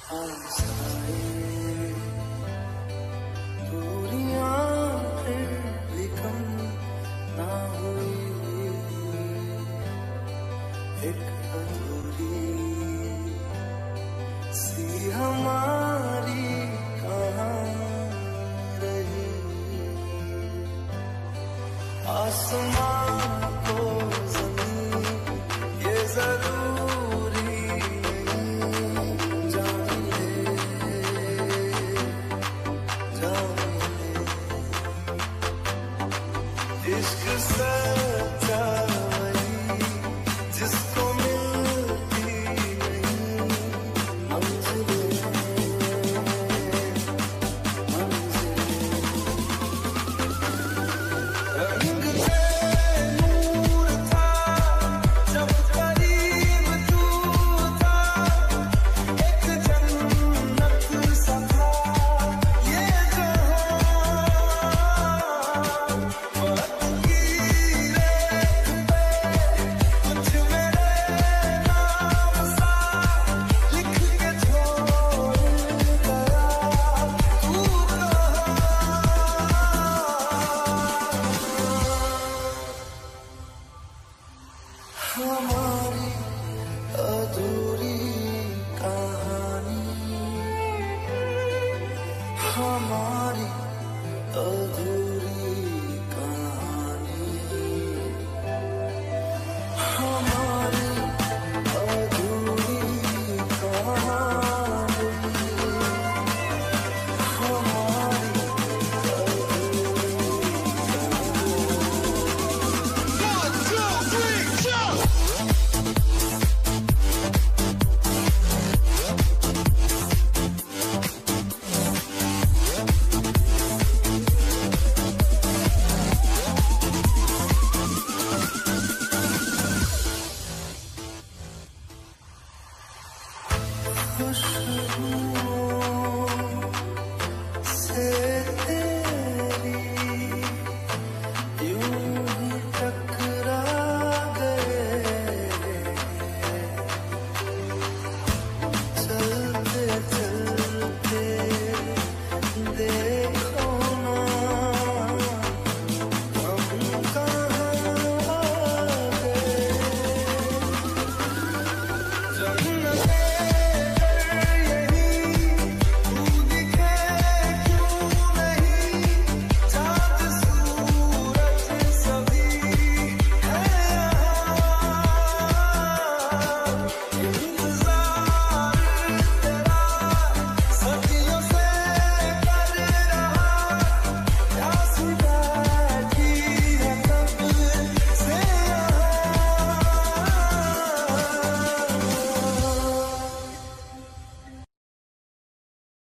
आसाए दूरियां फिर भी कम ना हुई, एक अधूरी सी हमारी कहाँ रही। आसमां को ज़मीन ये ज़रूरी नहीं, जान ले इश्क सच्चा वही जिसको मिलती नहीं मंजिलें रंग से नूर था जब करीब तू था, एक जन्नत सा था ये जहां। कुछ मेरे नाम सा लिख के छोड़ गया तू हमारी अधूरी कहानी, हमारी अधूरी कहानी, हमारी अधूरी कहानी, हमारी खुशबुओं से